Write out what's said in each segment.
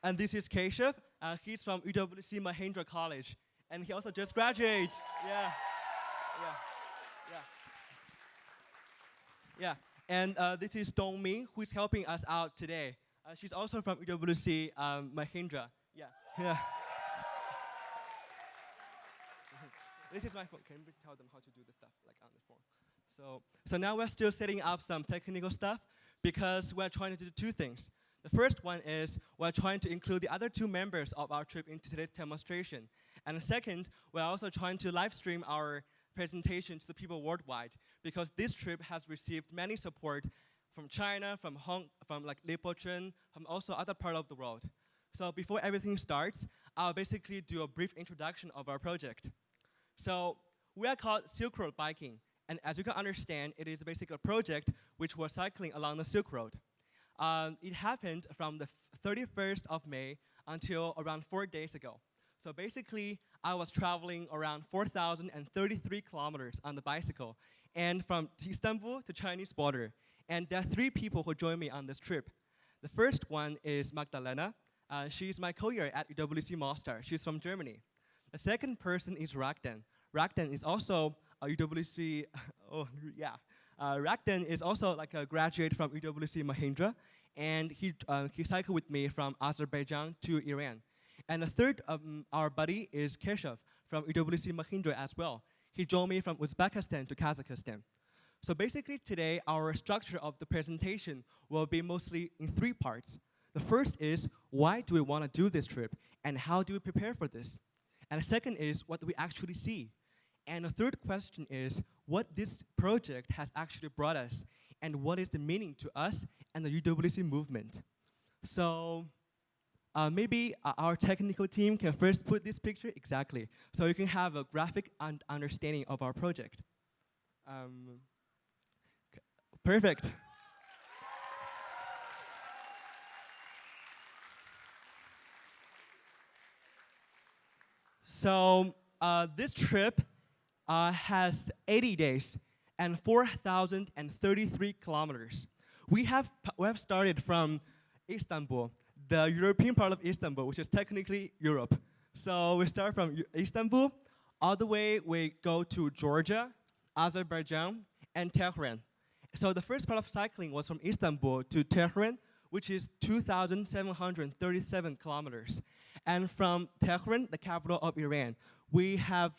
And this is Keshav. He's from UWC Mahindra College, and he also just graduated. Yeah, yeah, yeah, yeah. And this is Dong Ming, who is helping us out today. She's also from UWC Mahindra. Yeah, yeah. This is my phone. Can we tell them how to do the stuff like on the phone? So now we're still setting up some technical stuff because we're trying to do two things. The first one is we're trying to include the other two members of our trip into today's demonstration. And the second, we're also trying to live stream our presentation to the people worldwide because this trip has received many support from China, from like Lipochen, from also other part of the world. So before everything starts, I'll basically do a brief introduction of our project. So we are called Silk Road Biking, and as you can understand, it is basically a project which was cycling along the Silk Road. It happened from the 31st of May until around 4 days ago. So basically, I was traveling around 4,033 kilometers on the bicycle, and from Istanbul to Chinese border. And there are 3 people who joined me on this trip. The first one is Magdalena. She's my co-year at UWC Mostar. She's from Germany. The second person is Rakden. Rakden is also a UWC, oh yeah. Rakden is also like a graduate from UWC Mahindra, and he cycled with me from Azerbaijan to Iran. And the third, our buddy is Keshav from UWC Mahindra as well. He joined me from Uzbekistan to Kazakhstan. So basically today, our structure of the presentation will be mostly in 3 parts. The first is, why do we want to do this trip, and how do we prepare for this? And the second is, what do we actually see? And the third question is, what this project has actually brought us, and what is the meaning to us and the UWC movement? So maybe our technical team can first put this picture exactly, so you can have a graphic understanding of our project. Perfect. So this trip has 80 days and 4,033 kilometers. We have started from Istanbul, the European part of Istanbul, which is technically Europe. So we start from Istanbul, all the way we go to Georgia, Azerbaijan, and Tehran. So the first part of cycling was from Istanbul to Tehran, which is 2,737 kilometers. And from Tehran, the capital of Iran, I have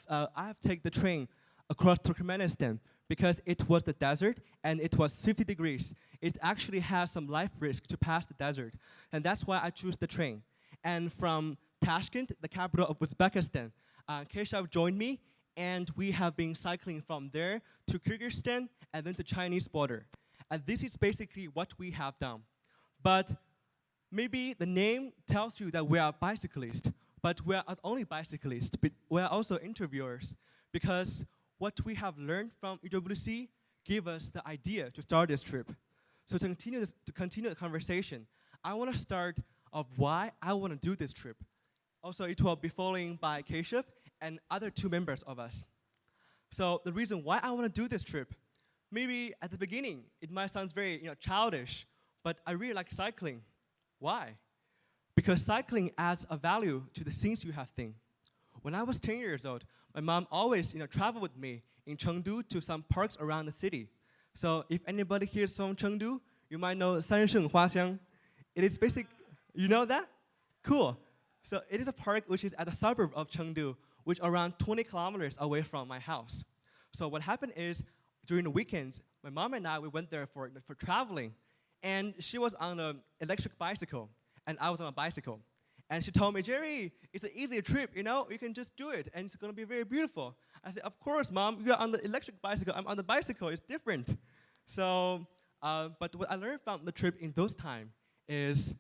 taken the train across Turkmenistan because it was the desert and it was 50 degrees. It actually has some life risk to pass the desert. And that's why I choose the train. And from Tashkent, the capital of Uzbekistan, Keshav joined me, and we have been cycling from there to Kyrgyzstan and then to Chinese border. And this is basically what we have done. But maybe the name tells you that we are bicyclists, but we are not only bicyclists, but we are also interviewers, because what we have learned from UWC gave us the idea to start this trip. So to continue the conversation, I want to start of why I want to do this trip. Also, it will be followed by Keshav and other 2 members of us. So the reason why I want to do this trip, maybe at the beginning, it might sound very childish, but I really like cycling. Why? Because cycling adds a value to the things you have seen. When I was 10 years old, my mom always traveled with me in Chengdu to some parks around the city. So if anybody here is from Chengdu, you might know Sansheng Huaxiang. It is basic, you know that? Cool. So it is a park which is at the suburb of Chengdu, which around 20 kilometers away from my house. So what happened is, during the weekends, my mom and I, we went there for traveling. And she was on an electric bicycle, and I was on a bicycle. And she told me, Jerry, it's an easy trip, you can just do it, and it's gonna be very beautiful. I said, of course, Mom, you're on the electric bicycle, I'm on the bicycle, it's different. So, but what I learned from the trip in those times is,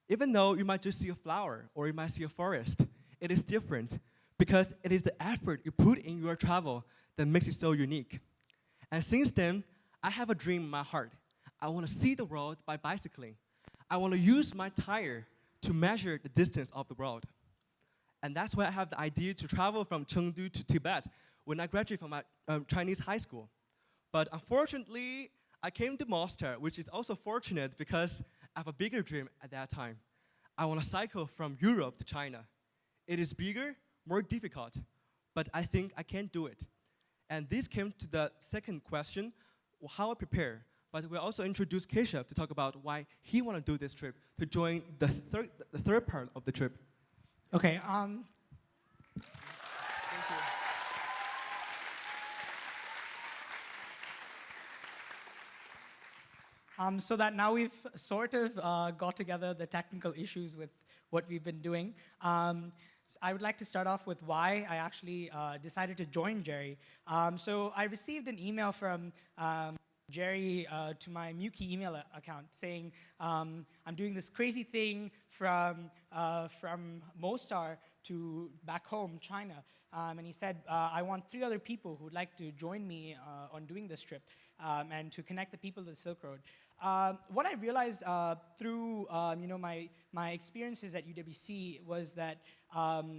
even though you might just see a flower, or you might see a forest, it is different, because it is the effort you put in your travel that makes it so unique. And since then, I have a dream in my heart. I want to see the world by bicycling. I want to use my tire to measure the distance of the world. And that's why I have the idea to travel from Chengdu to Tibet when I graduated from my Chinese high school. But unfortunately, I came to Mostar, which is also fortunate because I have a bigger dream at that time. I want to cycle from Europe to China. It is bigger, more difficult, but I think I can do it. And this came to the second question, how I prepare. But we also introduced Keshav to talk about why he want to do this trip, to join the third part of the trip. Okay. Thank you. So that now we've sort of got together the technical issues with what we've been doing. I would like to start off with why I actually decided to join Jerry. So I received an email from Jerry to my Muki email account saying, I'm doing this crazy thing from Mostar to back home, China. And he said, I want 3 other people who would like to join me on doing this trip and to connect the people to the Silk Road. What I realized through my experiences at UWC was that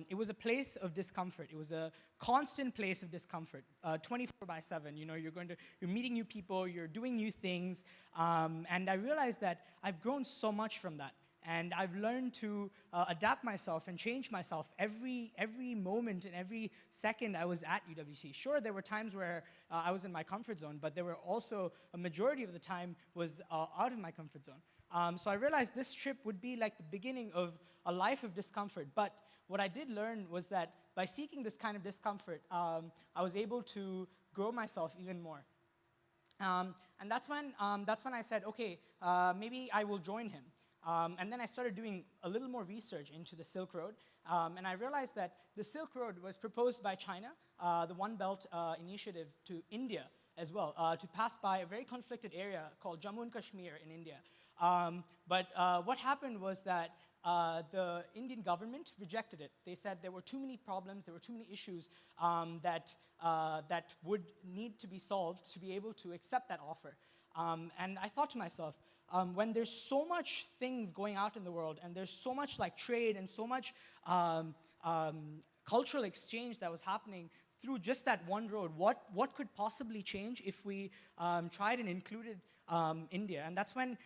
it was a place of discomfort. It was a constant place of discomfort, 24/7. You're meeting new people, you're doing new things, and I realized that I've grown so much from that. And I've learned to adapt myself and change myself every moment and every second I was at UWC. Sure, there were times where I was in my comfort zone, but there were also a majority of the time was out of my comfort zone. So I realized this trip would be like the beginning of a life of discomfort. But what I did learn was that by seeking this kind of discomfort, I was able to grow myself even more. And that's when I said, okay, maybe I will join him. And then I started doing a little more research into the Silk Road, and I realized that the Silk Road was proposed by China, the One Belt initiative, to India as well, to pass by a very conflicted area called Jammu and Kashmir in India. But what happened was that the Indian government rejected it. They said there were too many problems, there were too many issues that would need to be solved to be able to accept that offer. And I thought to myself, when there's so much things going out in the world, and there's so much like trade and so much cultural exchange that was happening through just that one road, what could possibly change if we tried and included India? And that's when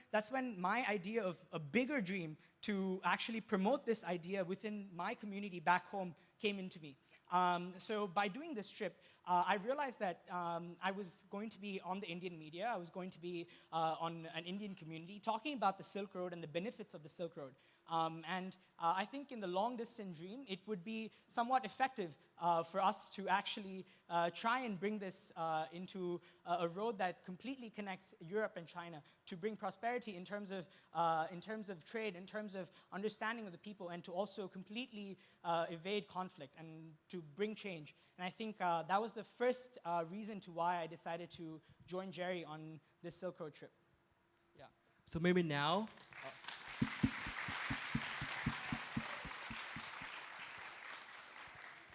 my idea of a bigger dream to actually promote this idea within my community back home came into me. So by doing this trip, I realized that I was going to be on the Indian media. I was going to be on an Indian community talking about the Silk Road and the benefits of the Silk Road. And I think in the long-distance dream, it would be somewhat effective for us to actually try and bring this into a road that completely connects Europe and China, to bring prosperity in terms of trade, in terms of understanding of the people, and to also completely evade conflict and to bring change. And I think that was the first reason to why I decided to join Jerry on this Silk Road trip. Yeah. So maybe now.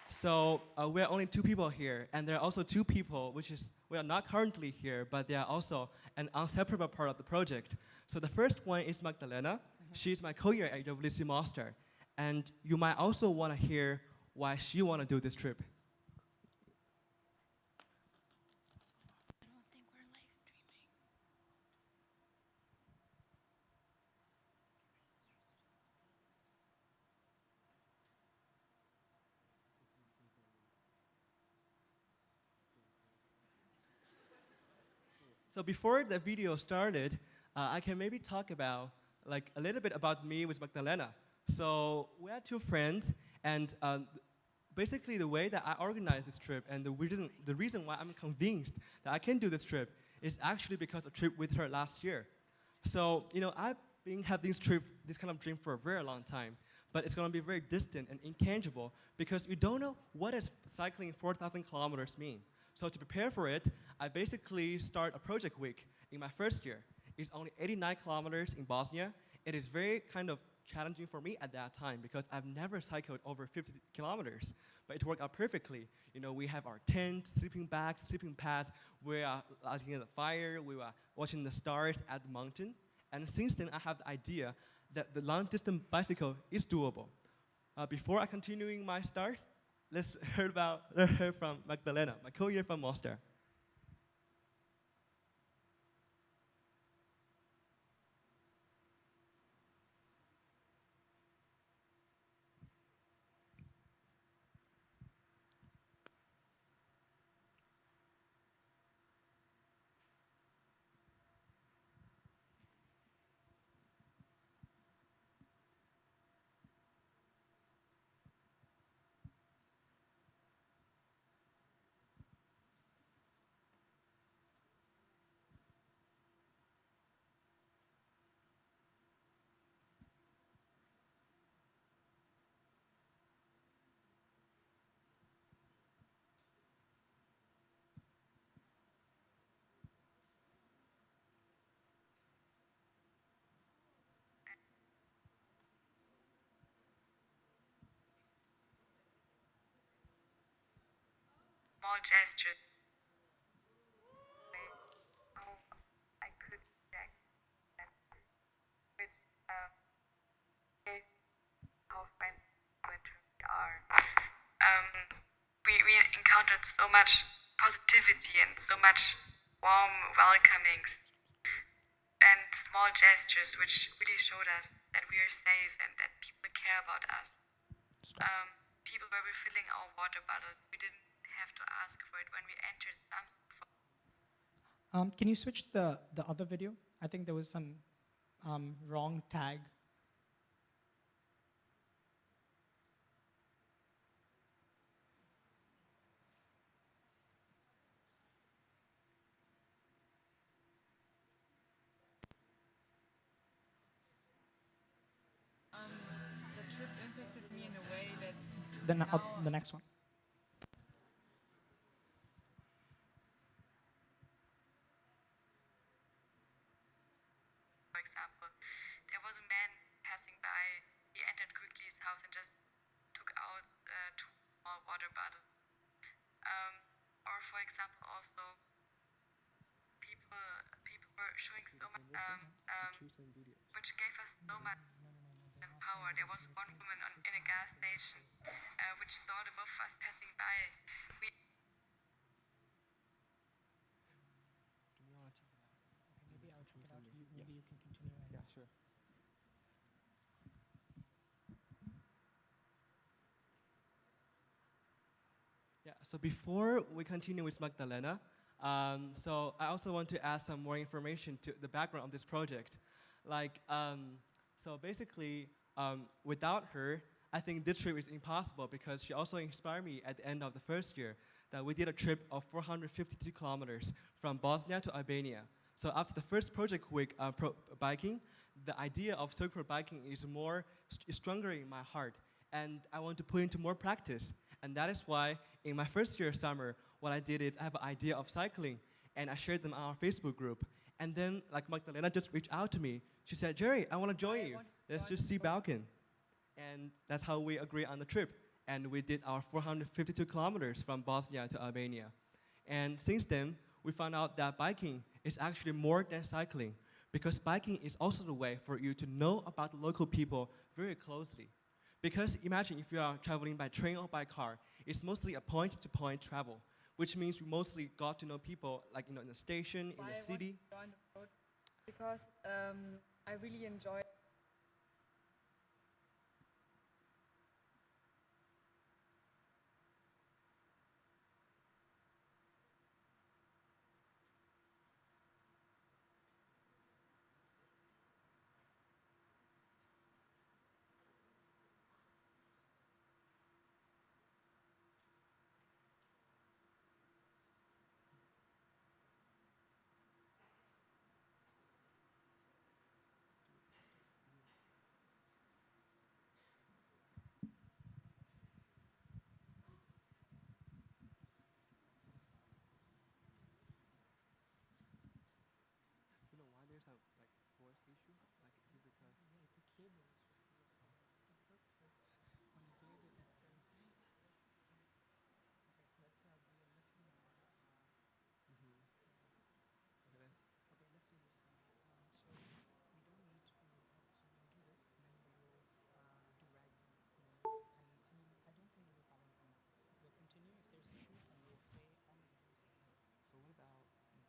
So we're only 2 people here, and there are also 2 people we are not currently here, but they are also an inseparable part of the project. So the first one is Magdalena. She's my co-year at UWC Master, and you might also want to hear why she want to do this trip. So before the video started, I can maybe talk about a little bit about me with Magdalena. So we are 2 friends, and basically the way that I organized this trip and the reason why I'm convinced that I can do this trip is actually because of a trip with her last year. So I've been having this kind of dream for a very long time, but it's going to be very distant and intangible because we don't know what does cycling 4,000 kilometers mean. So to prepare for it, I basically start a project week in my first year. It's only 89 kilometers in Bosnia. It is very kind of challenging for me at that time because I've never cycled over 50 kilometers, but it worked out perfectly. We have our tent, sleeping bags, sleeping pads. We are lighting the fire. We are watching the stars at the mountain. And since then, I have the idea that the long-distance bicycle is doable. Before I continuing my start, let's hear from Magdalena, my co-year from Mostar. small gestures. How I could react that, which is how friends we are. Um, we encountered so much positivity and so much warm welcomings and small gestures which really showed us that we are safe and that people care about us. People were refilling our water bottles. We didn't have to ask for it when we entered some. Can you switch to the other video? I think there was some wrong tag. The trip impacted me in a way that The next one. for example, there was a man passing by. He entered quickly his house and just took out two small water bottles. Or for example, also people were showing so much, which gave us so much power. There was one woman in a gas station which saw the both of us passing by. We Maybe I'll check it out. Maybe you can continue. Yeah, sure. Yeah, so before we continue with Magdalena, so I also want to add some more information to the background of this project. Like, so basically, without her, I think this trip is impossible because she also inspired me at the end of the first year that we did a trip of 452 kilometers from Bosnia to Albania. So after the first project week biking, the idea of circular biking is stronger in my heart, and I want to put into more practice. And that is why in my first year summer, what I did is I have an idea of cycling, and I shared them on our Facebook group. And then, like Magdalena just reached out to me. She said, "Jerry, I want to join you. Let's just see Balkan." And that's how we agreed on the trip. And we did our 452 kilometers from Bosnia to Albania. And since then, we found out that biking is actually more than cycling, because biking is also the way for you to know about the local people very closely. Because imagine if you are traveling by train or by car, it's mostly a point-to-point travel, which means we mostly got to know people like in the station, in the city. Because I really enjoy. You know why there's a voice issue? Like, is it because? Yeah, the cable is just on the cable it's okay, let's be a listen Okay, okay, let's do this. So we don't need to. So we'll do this, and then we will do rag noise. And I mean, I don't think there's a problem. We'll continue. If there's issues, then we'll play on the noise. So what about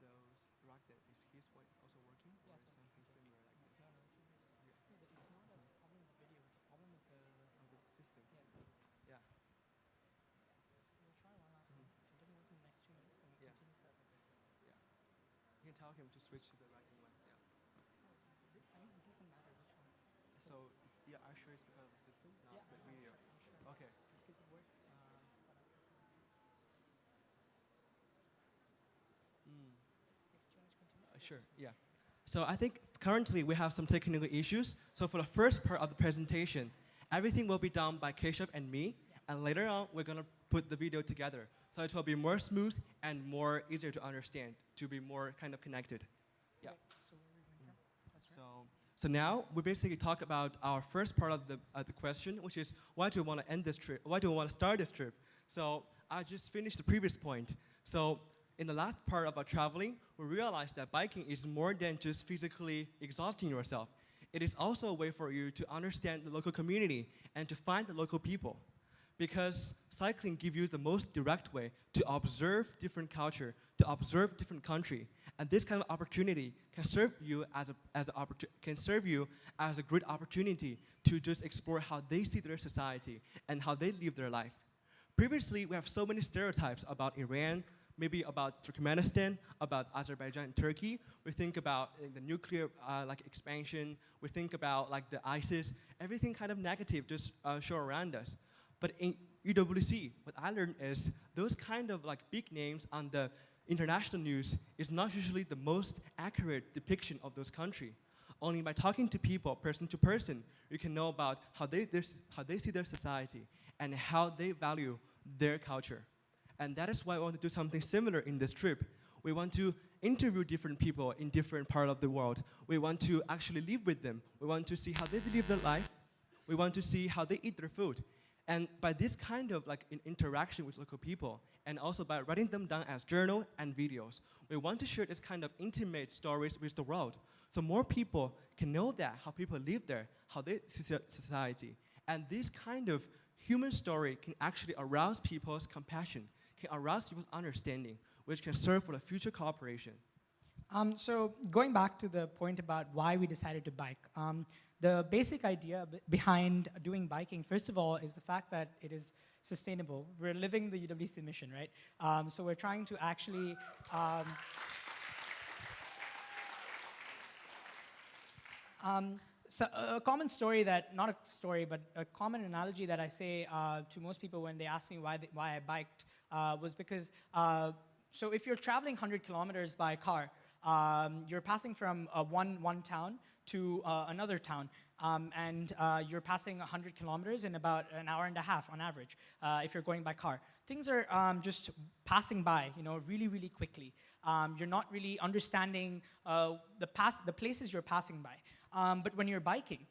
those rock that is his voice is also working, Yeah, or something similar like this? No, no, it should be. Yeah. No, but it's not a problem with the video. It's a problem with the. Of the system. Yeah. Yeah. So we'll try one last time. If it doesn't work in the next 2 minutes, then we'll Yeah. continue further. Yeah. You can tell him to switch to the right one. Yeah. I mean, it doesn't matter which one. So yeah, are you sure it's because of the system, not Yeah, the I'm video? sure. Okay. Because it worked. Sure. Yeah. So I think currently we have some technical issues. So for the first part of the presentation, everything will be done by Keshav and me, and later on we're gonna put the video together. So it will be more smooth and more easier to understand, to be more kind of connected. Yeah. So where are we going from? That's right. So now we basically talk about our first part of the question, which is why do we want to end this trip? Why do we want to start this trip? So I just finished the previous point. So in the last part of our traveling, we realized that biking is more than just physically exhausting yourself. It is also a way for you to understand the local community and to find the local people. Because cycling gives you the most direct way to observe different culture, to observe different country, and this kind of opportunity can serve you as a great opportunity to just explore how they see their society and how they live their life. Previously, we have so many stereotypes about Iran, maybe about Turkmenistan, about Azerbaijan and Turkey. We think about the nuclear expansion. We think about the ISIS. Everything kind of negative just show around us. But in UWC, what I learned is those kind of big names on the international news is not usually the most accurate depiction of those countries. Only by talking to people, person to person, you can know about how they see their society and how they value their culture. And that is why I want to do something similar in this trip. We want to interview different people in different parts of the world. We want to actually live with them. We want to see how they live their life. We want to see how they eat their food. And by this kind of interaction with local people, and also by writing them down as journal and videos, we want to share this kind of intimate stories with the world. So more people can know that, how people live there, how they see society. And this kind of human story can actually arouse people's compassion, can arouse people's understanding, which can serve for the future cooperation. So going back to the point about why we decided to bike, the basic idea behind doing biking, first of all, is the fact that it is sustainable. We're living the UWC mission, right? So we're trying to actually so a common story that, not a story, but a common analogy that I say to most people when they ask me why I biked was because, so if you're traveling 100 kilometers by car, you're passing from one town to another town, and you're passing 100 kilometers in about an hour and a half on average, if you're going by car. Things are just passing by, really, really quickly. You're not really understanding the places you're passing by. But when you're biking,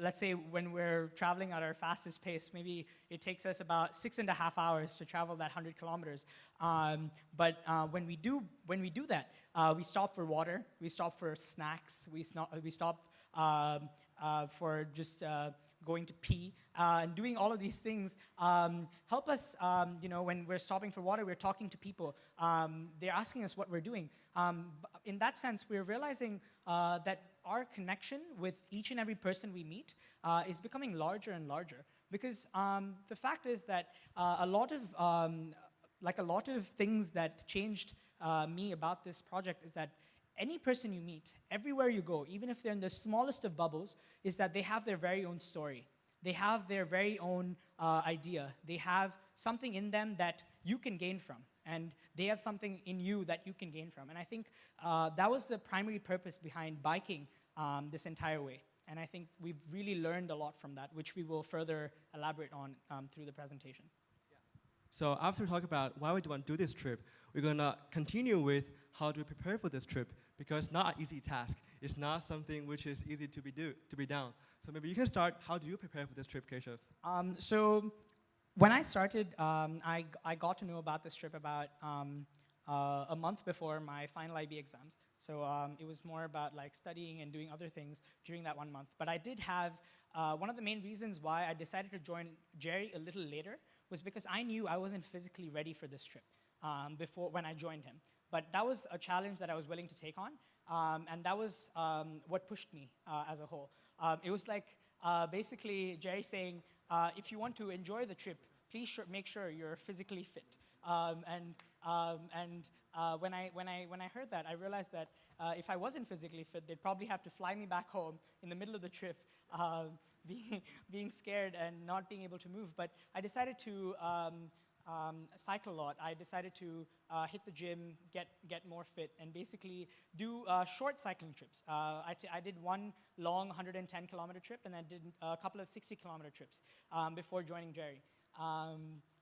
let's say when we're traveling at our fastest pace, maybe it takes us about 6.5 hours to travel that 100 kilometers. But when we do that, we stop for water, we stop for snacks, we stop for just going to pee, and doing all of these things help us, when we're stopping for water, we're talking to people. They're asking us what we're doing. In that sense, we're realizing that our connection with each and every person we meet is becoming larger and larger. Because the fact is that a lot of things that changed me about this project is that any person you meet, everywhere you go, even if they're in the smallest of bubbles, is that they have their very own story. They have their very own idea. They have something in them that you can gain from. And they have something in you that you can gain from. And I think that was the primary purpose behind biking this entire way. And I think we've really learned a lot from that, which we will further elaborate on through the presentation. So after we talk about why we want to do this trip, we're going to continue with how do we prepare for this trip, because it's not an easy task. It's not something which is easy to be done. So maybe you can start. How do you prepare for this trip, Keshav? So when I started, I got to know about this trip about a month before my final IB exams. So it was more about studying and doing other things during that 1 month. But I did have, one of the main reasons why I decided to join Jerry a little later was because I knew I wasn't physically ready for this trip when I joined him. But that was a challenge that I was willing to take on, and that was what pushed me as a whole. It was basically Jerry saying, if you want to enjoy the trip, please make sure you're physically fit. When I heard that, I realized that if I wasn't physically fit, they'd probably have to fly me back home in the middle of the trip, being scared and not being able to move. But I decided to cycle a lot. I decided to hit the gym, get more fit, and basically do short cycling trips. I did one long 110-kilometer trip, and I did a couple of 60-kilometer trips before joining Jerry.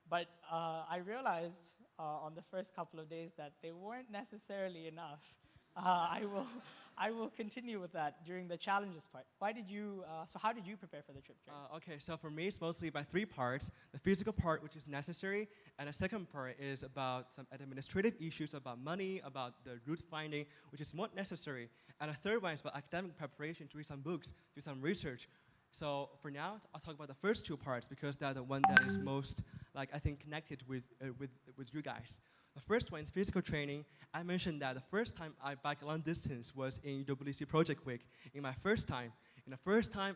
But I realized on the first couple of days that they weren't necessarily enough. I will. I will continue with that during the challenges part. Why did you? So how did you prepare for the trip, Jerry? Okay, so for me, it's mostly by three parts. The physical part, which is necessary, and the second part is about some administrative issues about money, about the route finding, which is not necessary. And the third one is about academic preparation, to read some books, do some research. So for now, I'll talk about the first two parts because they're the one that is most, like, I think, connected with you guys. The first one is physical training. I mentioned that the first time I biked long distance was in UWC Project Week. In my first time,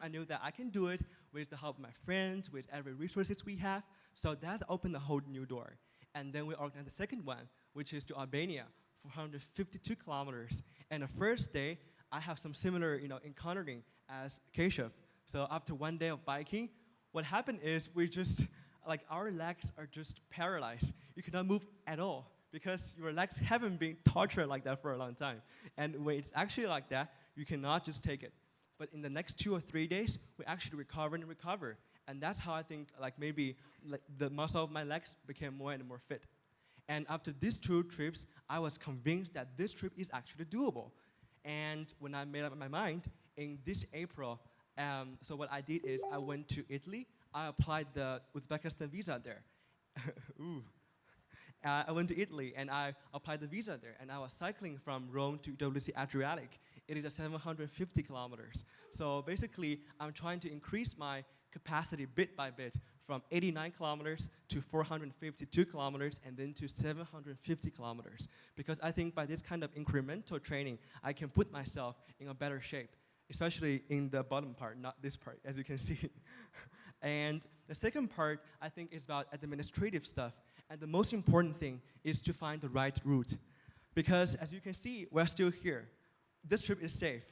I knew that I can do it with the help of my friends, with every resources we have. So that opened a whole new door. And then we organized the second one, which is to Albania, 452 kilometers. And the first day, I have some similar, encountering as Keshav. So after one day of biking, what happened is we just, like, our legs are just paralyzed. You cannot move at all because your legs haven't been tortured like that for a long time. And when it's actually like that, you cannot just take it. But in the next 2 or 3 days, we actually recover and recover. And that's how I think, like, maybe like, the muscle of my legs became more and more fit. And after these 2 trips, I was convinced that this trip is actually doable. And when I made up my mind, in this April, so what I did is I went to Italy. I applied the Uzbekistan visa there. Ooh. I went to Italy and I applied the visa there, and I was cycling from Rome to UWC Adriatic. It is 750 kilometers. So basically, I'm trying to increase my capacity bit by bit from 89 kilometers to 452 kilometers and then to 750 kilometers. Because I think by this kind of incremental training, I can put myself in a better shape, especially in the bottom part, not this part, as you can see. And the second part, I think, is about administrative stuff. And the most important thing is to find the right route. Because as you can see, we're still here. This trip is safe,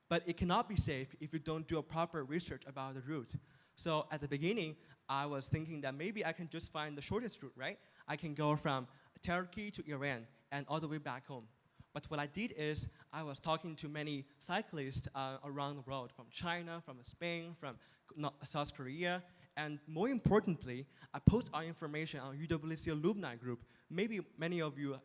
but it cannot be safe if you don't do a proper research about the route. So at the beginning, I was thinking that maybe I can just find the shortest route, right? I can go from Turkey to Iran and all the way back home. But what I did is I was talking to many cyclists around the world, from China, from Spain, from South Korea, and more importantly, I post our information on UWC alumni group. Maybe many of you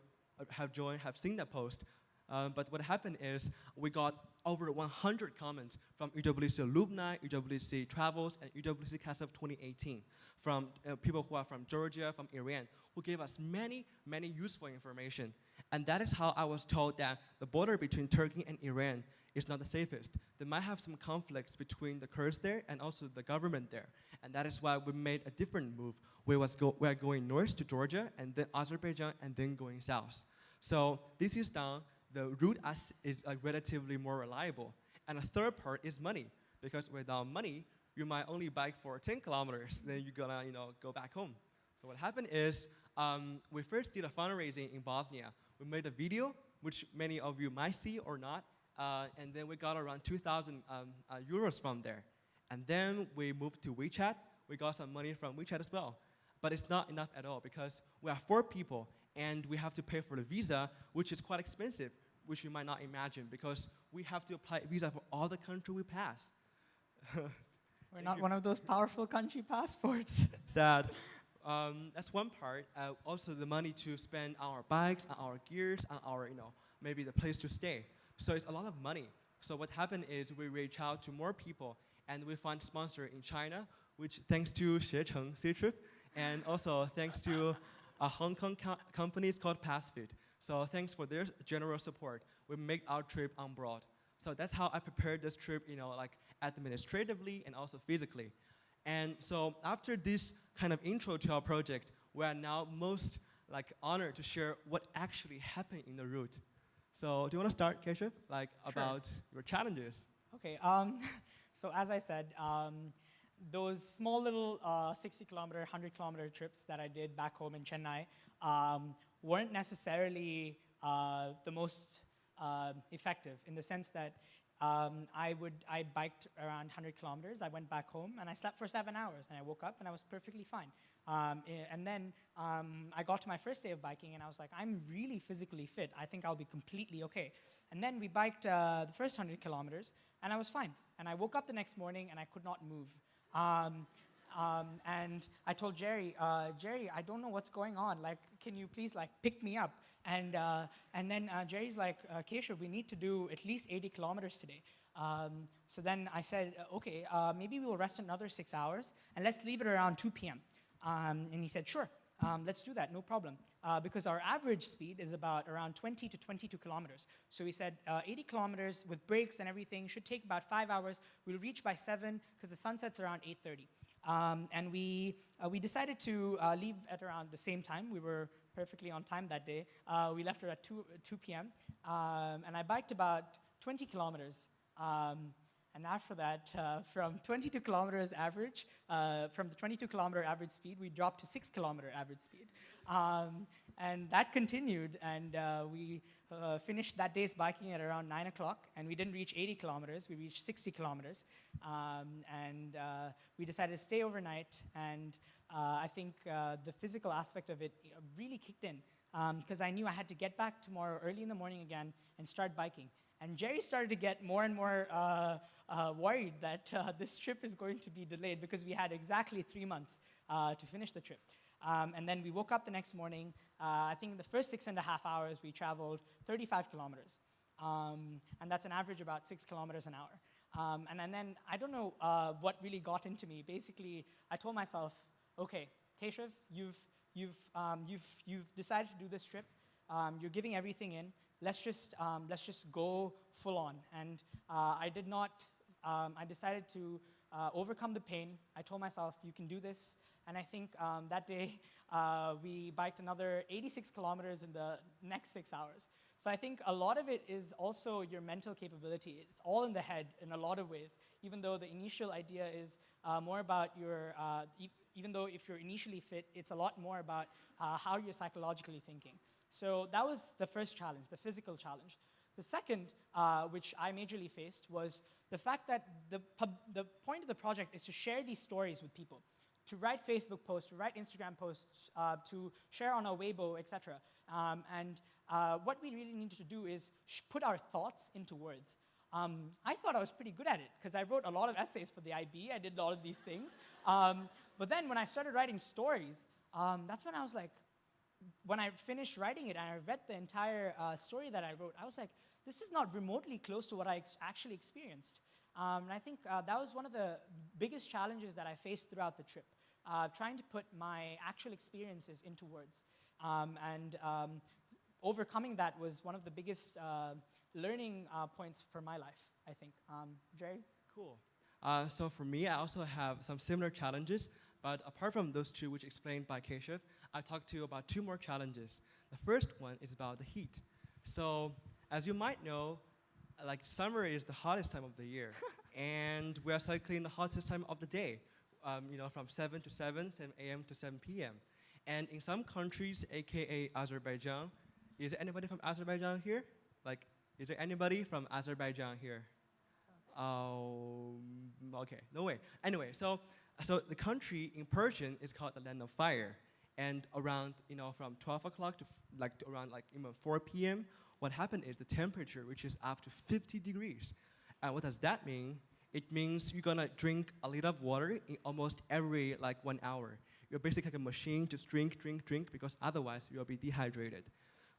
have joined, have seen that post. But what happened is we got over 100 comments from UWC alumni, UWC travels, and UWC class of 2018 from people who are from Georgia, from Iran, who gave us many, many useful information. And that is how I was told that the border between Turkey and Iran is not the safest. They might have some conflicts between the Kurds there and also the government there. And that is why we made a different move. We are going north to Georgia, and then Azerbaijan, and then going south. So this is done. The route is relatively more reliable. And the third part is money, because without money, you might only bike for 10 kilometers, then you're gonna go back home. So what happened is we first did a fundraising in Bosnia. We made a video, which many of you might see or not, and then we got around 2,000 euros from there. And then we moved to WeChat. We got some money from WeChat as well. But it's not enough at all because we are 4 people and we have to pay for the visa, which is quite expensive, which you might not imagine because we have to apply visa for all the country we pass. We're not one of those powerful country passports. Sad. That's one part. Also the money to spend on our bikes, on our gears, on our, maybe the place to stay. So it's a lot of money. So what happened is we reach out to more people and we find sponsor in China, which thanks to Changshu, and also thanks to a Hong Kong company called PassFit. So thanks for their generous support. We make our trip on board. So that's how I prepared this trip, like administratively and also physically. And so after this kind of intro to our project, we are now most honored to share what actually happened in the route. So do you want to start, Keshav, about your challenges? Okay. So as I said, those small little 60-kilometer, 100-kilometer trips that I did back home in Chennai weren't necessarily the most effective in the sense that I biked around 100 kilometers. I went back home and I slept for 7 hours and I woke up and I was perfectly fine. And then I got to my first day of biking and I was like, I'm really physically fit. I think I'll be completely okay. And then we biked the first 100 kilometers and I was fine. And I woke up the next morning and I could not move. And I told Jerry, Jerry, I don't know what's going on. Like, can you please like pick me up? And then Jerry's like, Keshav, we need to do at least 80 kilometers today. So then I said, okay, maybe we will rest another 6 hours and let's leave it around 2 p.m. And he said, sure, let's do that, no problem. Because our average speed is about around 20 to 22 kilometers. So we said 80 kilometers with breaks and everything should take about 5 hours. We'll reach by 7 because the sun sets around 8:30. And we decided to leave at around the same time. We were perfectly on time that day. We left her at 2 p.m. And I biked about 20 kilometers. And after that, from 22 kilometers average, from the 22 kilometer average speed, we dropped to 6 kilometer average speed. And that continued, and we finished that day's biking at around 9 o'clock, and we didn't reach 80 kilometers, we reached 60 kilometers. And we decided to stay overnight, and I think the physical aspect of it really kicked in, because I knew I had to get back tomorrow early in the morning again and start biking. And Jerry started to get more and more worried that this trip is going to be delayed because we had exactly 3 months to finish the trip. And then we woke up the next morning. I think in the first 6.5 hours, we traveled 35 kilometers. And that's an average about 6 kilometers an hour. And then I don't know what really got into me. Basically, I told myself, okay, Keshav, you've decided to do this trip. You're giving everything in. Let's just go full on. And I did not. I decided to overcome the pain. I told myself, you can do this. And I think that day we biked another 86 kilometers in the next 6 hours. So I think a lot of it is also your mental capability. It's all in the head in a lot of ways. Even though the initial idea is more about your, even though if you're initially fit, it's a lot more about how you're psychologically thinking. So that was the first challenge, the physical challenge. The second, which I majorly faced, was the fact that the point of the project is to share these stories with people, to write Facebook posts, to write Instagram posts, to share on our Weibo, etc. And what we really needed to do is put our thoughts into words. I thought I was pretty good at it because I wrote a lot of essays for the IB. I did a lot of these things. But then when I started writing stories, that's when I was like, when I finished writing it and I read the entire story that I wrote, I was like, this is not remotely close to what I actually experienced. And I think that was one of the biggest challenges that I faced throughout the trip, trying to put my actual experiences into words. And overcoming that was one of the biggest learning points for my life, I think. Jerry? Cool. So for me, I also have some similar challenges, but apart from those two, which explained by Keshav, I talked to you about 2 more challenges. The first one is about the heat. So as you might know, like summer is the hottest time of the year, and we are cycling the hottest time of the day, from 7 to 7 a.m. to 7 p.m. And in some countries, aka Azerbaijan, is there anybody from Azerbaijan here? Like, is there anybody from Azerbaijan here? Okay, no way. Anyway, so the country in Persian is called the Land of Fire. And around, from 12 o'clock to around 4 p.m., what happened is the temperature reaches up to 50 degrees. And what does that mean? It means you're gonna drink a liter of water in almost every 1 hour. You're basically like a machine, just drink, because otherwise you'll be dehydrated.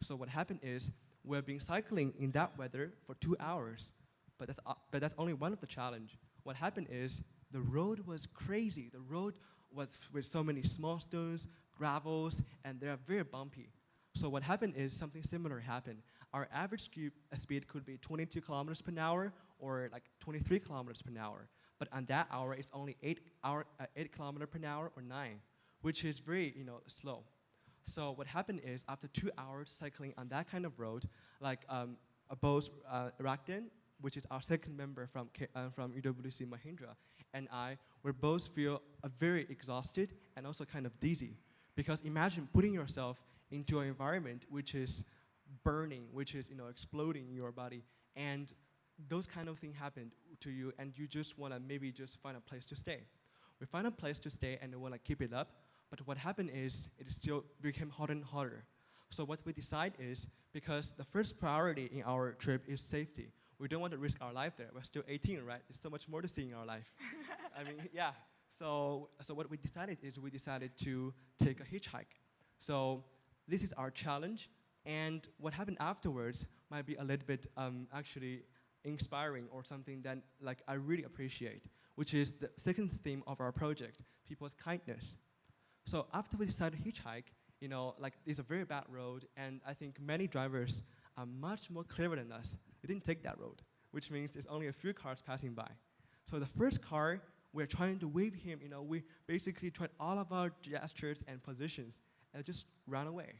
So what happened is we've been cycling in that weather for 2 hours, but that's only one of the challenge. What happened is the road was crazy. The road was with so many small stones, gravels, and they're very bumpy. So what happened is something similar happened. Our average speed could be 22 kilometers per hour or 23 kilometers per hour. But on that hour, it's only 8 kilometers per hour or 9, which is very slow. So what happened is after 2 hours cycling on that kind of road, Bose Rakden, which is our second member from UWC Mahindra, and I were both feel very exhausted and also kind of dizzy. Because imagine putting yourself into an environment which is burning, which is exploding in your body, and those kind of things happened to you, and you just want to maybe just find a place to stay. We find a place to stay and we want to keep it up, but what happened is it still became hotter and hotter. So what we decide is, because the first priority in our trip is safety, we don't want to risk our life there. We're still 18, right? There's so much more to see in our life. I mean, yeah. So what we decided is we decided to take a hitchhike. So this is our challenge, and what happened afterwards might be a little bit actually inspiring or something that like I really appreciate, which is the second theme of our project, people's kindness. So after we decided to hitchhike, like it's a very bad road, and I think many drivers are much more clever than us. They didn't take that road, which means there's only a few cars passing by. So the first car, we're trying to wave him, we basically tried all of our gestures and positions, and it just ran away.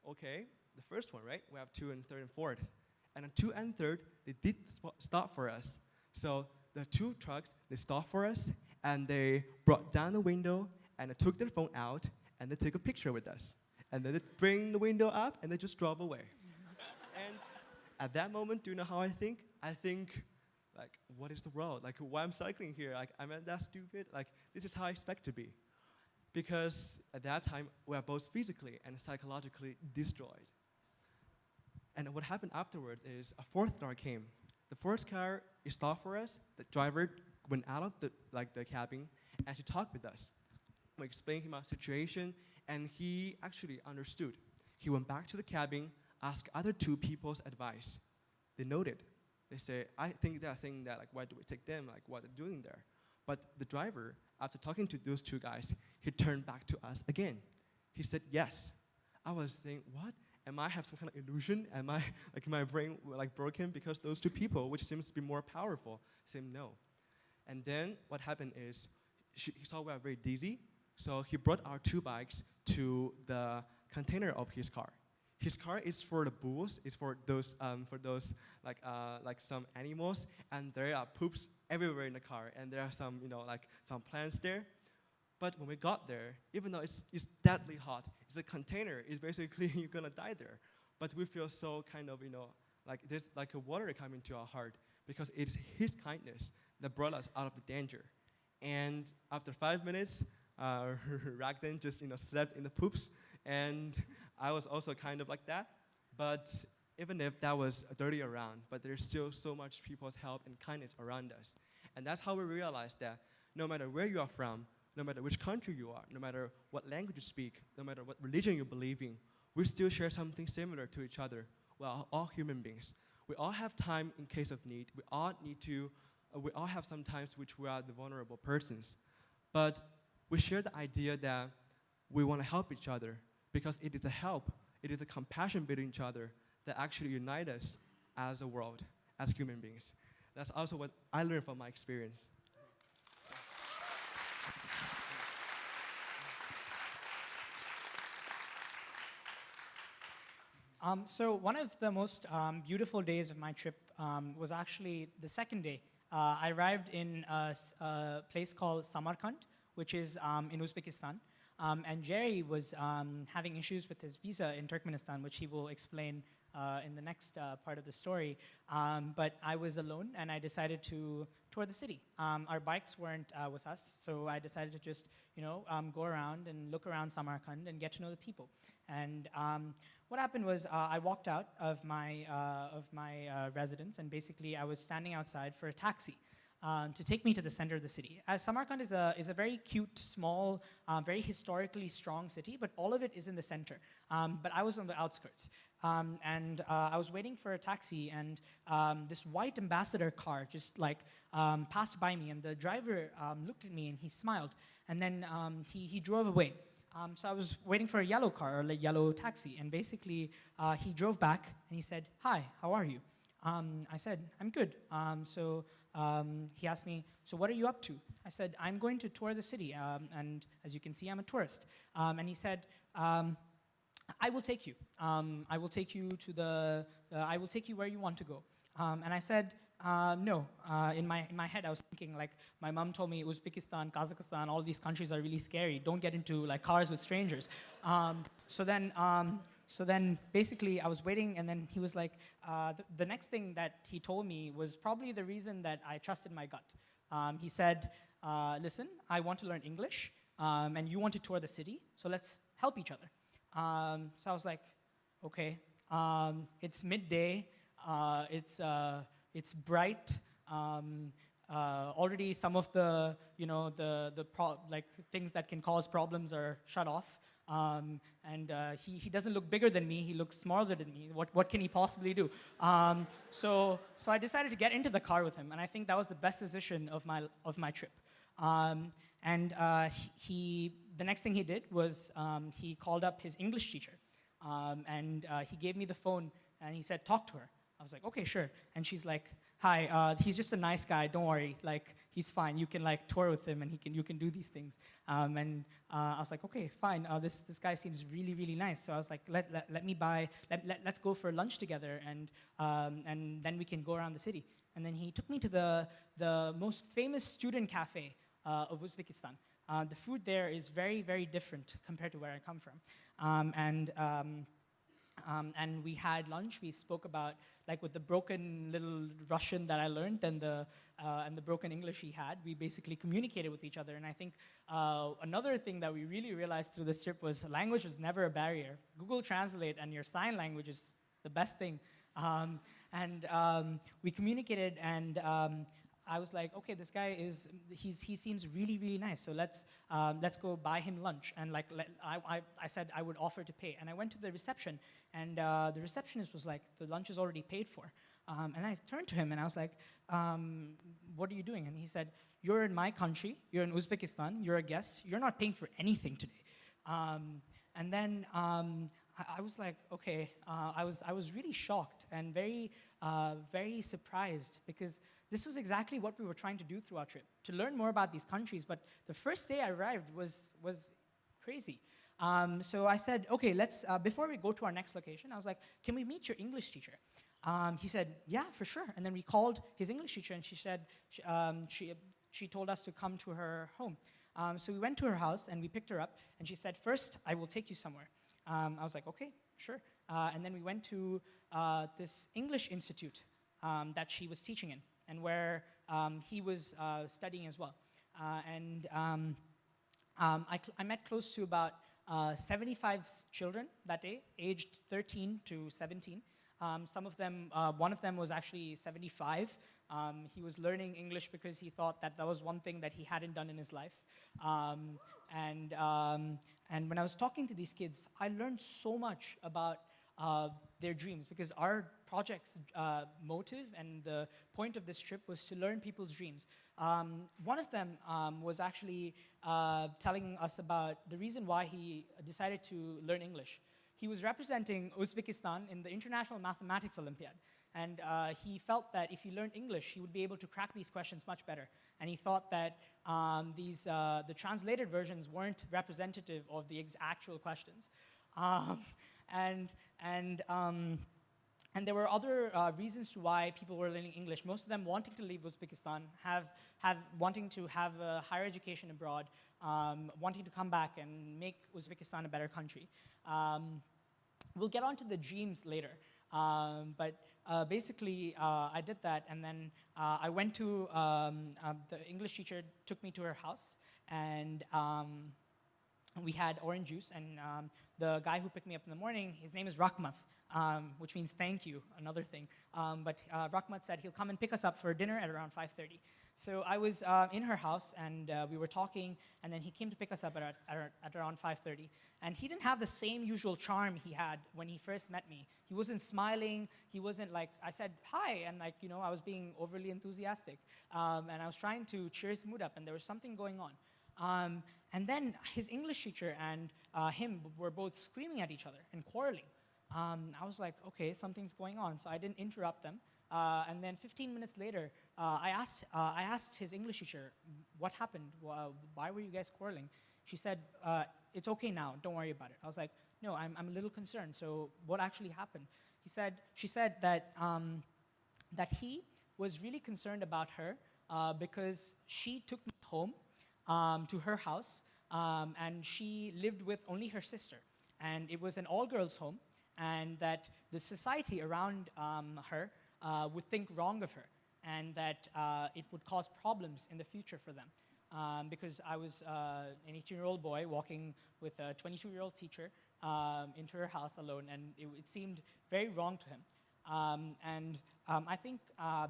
Okay, the first one, right? We have 2 and 3rd and 4th. And on 2 and 3rd, they did stop for us. So the 2 trucks, they stopped for us, and they brought down the window, and they took their phone out, and they took a picture with us. And then they bring the window up, and they just drove away. And at that moment, do you know how I think? I think, like, what is the world? Like, why I'm cycling here? Like, am I that stupid? Like, this is how I expect to be. Because at that time, we are both physically and psychologically destroyed. And what happened afterwards is a 4th car came. The first car stopped for us. The driver went out of the cabin, and she talked with us. We explained him our situation, and he actually understood. He went back to the cabin, asked other 2 people's advice. They noted. They say, I think they are saying that, like, why do we take them? Like, what are they doing there? But the driver, after talking to those 2 guys, he turned back to us again. He said, yes. I was saying, what? Am I have some kind of illusion? Am I, like, my brain, like, broken because those 2 people, which seems to be more powerful, said no. And then what happened is, he saw we were very dizzy, so he brought our 2 bikes to the container of his car. His car is for the bulls, it's for those like some animals, and there are poops everywhere in the car, and there are some like some plants there. But when we got there, even though it's deadly hot, it's a container. It's basically you're gonna die there. But we feel so kind of like there's like a water coming to our heart because it's His kindness that brought us out of the danger. And after 5 minutes, Ragdan just slept in the poops, and I was also kind of like that. But even if that was dirty around, but there's still so much people's help and kindness around us. And that's how we realized that no matter where you are from, no matter which country you are, no matter what language you speak, no matter what religion you believe in, we still share something similar to each other. We are all human beings. We all have time in case of need. We all have some times which we are the vulnerable persons. But we share the idea that we want to help each other because it is a help, it is a compassion between each other that actually unite us as a world, as human beings. That's also what I learned from my experience. So one of the most beautiful days of my trip was actually the second day. I arrived in a place called Samarkand, which is in Uzbekistan. And Jerry was having issues with his visa in Turkmenistan, which he will explain in the next part of the story. But I was alone, and I decided to tour the city. Our bikes weren't with us, so I decided to just go around and look around Samarkand and get to know the people. And what happened was I walked out of my residence, and basically I was standing outside for a taxi to take me to the center of the city. As Samarkand is a very cute, small, very historically strong city, but all of it is in the center. But I was on the outskirts. And I was waiting for a taxi, and this white ambassador car just passed by me, and the driver looked at me and he smiled, and then he drove away. So I was waiting for a yellow car, or a yellow taxi, and basically he drove back and he said, "Hi, how are you?" I said, "I'm good." So he asked me, "So what are you up to?" I said, "I'm going to tour the city, and as you can see, I'm a tourist." And he said, "I will take you. I will take you to I will take you where you want to go." And I said, "No." In my head, I was thinking, like, my mom told me Uzbekistan, Kazakhstan, all these countries are really scary. Don't get into cars with strangers. So then basically I was waiting, and then he was like, the next thing that he told me was probably the reason that I trusted my gut. He said, "Listen, I want to learn English, and you want to tour the city, so let's help each other." So I was like, okay. It's midday, it's bright, already some of the, like things that can cause problems are shut off. He doesn't look bigger than me. He looks smaller than me. What can he possibly do? So I decided to get into the car with him, and I think that was the best decision of my trip. The next thing he did was he called up his English teacher, he gave me the phone, and he said, talk to her. I was like, okay, sure. And she's like, hi, he's just a nice guy, don't worry, like, he's fine. You can like tour with him, and you can do these things. I was like, okay, fine. This guy seems really, really nice. So I was like, let's go for lunch together, and then we can go around the city. And then he took me to the most famous student cafe of Uzbekistan. The food there is very, very different compared to where I come from. And we had lunch. We spoke about, like, with the broken little Russian that I learned and the broken English he had, we basically communicated with each other. And I think another thing that we really realized through this trip was language was never a barrier. Google Translate and your sign language is the best thing. We communicated, and I was like, okay, this guy he seems really, really nice. So let's go buy him lunch. And I said I would offer to pay. And I went to the reception, and the receptionist was like, the lunch is already paid for. And I turned to him, and I was like, what are you doing? And he said, you're in my country, you're in Uzbekistan, you're a guest, you're not paying for anything today. I was like, okay, I was really shocked and very, very surprised, because this was exactly what we were trying to do through our trip, to learn more about these countries. But the first day I arrived was crazy. So I said, okay, let's, before we go to our next location, I was like, can we meet your English teacher? He said, yeah, for sure. And then we called his English teacher, and she said, she told us to come to her home. So we went to her house, and we picked her up, and she said, first, I will take you somewhere. I was like, okay, sure. And then we went to this English institute that she was teaching in, and where he was studying as well. I met close to about 75 children that day, aged 13 to 17. Some of them, one of them was actually 75. He was learning English because he thought that was one thing that he hadn't done in his life. And when I was talking to these kids, I learned so much about their dreams, because our project's motive and the point of this trip was to learn people's dreams. One of them was actually telling us about the reason why he decided to learn English. He was representing Uzbekistan in the International Mathematics Olympiad. And he felt that if he learned English, he would be able to crack these questions much better. And he thought that the translated versions weren't representative of the actual questions. And there were other reasons to why people were learning English. Most of them wanting to leave Uzbekistan, wanting to have a higher education abroad, wanting to come back and make Uzbekistan a better country. We'll get onto the dreams later. Basically, I did that, and then I went to, the English teacher took me to her house, and we had orange juice, and the guy who picked me up in the morning, his name is Rahmat, which means thank you, another thing. Rahmat said he'll come and pick us up for dinner at around 5:30. So I was in her house, and we were talking, and then he came to pick us up at around 5:30. And he didn't have the same usual charm he had when he first met me. He wasn't smiling. He wasn't like, I said, hi, and like, I was being overly enthusiastic. And I was trying to cheer his mood up, and there was something going on. And then his English teacher and him were both screaming at each other and quarreling. I was like, okay, something's going on. So I didn't interrupt them. And then 15 minutes later, I asked his English teacher, what happened? Why were you guys quarreling? She said, it's okay now, don't worry about it. I was like, no, I'm a little concerned. So what actually happened? She said that he was really concerned about her because she took me home to her house, and she lived with only her sister. And it was an all-girls home, and that the society around her would think wrong of her, and that it would cause problems in the future for them. Because I was an 18-year-old boy walking with a 22-year-old teacher into her house alone, and it seemed very wrong to him. I think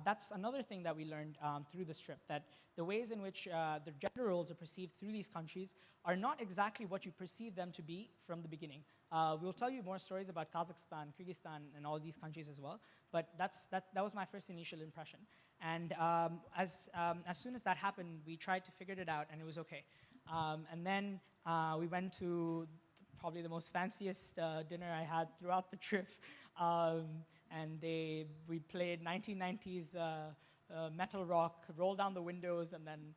that's another thing that we learned through this trip, that the ways in which the gender roles are perceived through these countries are not exactly what you perceive them to be from the beginning. We'll tell you more stories about Kazakhstan, Kyrgyzstan, and all these countries as well, but that was my first initial impression. And as soon as that happened, we tried to figure it out, and it was okay. And then we went to probably the most fanciest dinner I had throughout the trip. And we played 1990s metal rock, rolled down the windows, and then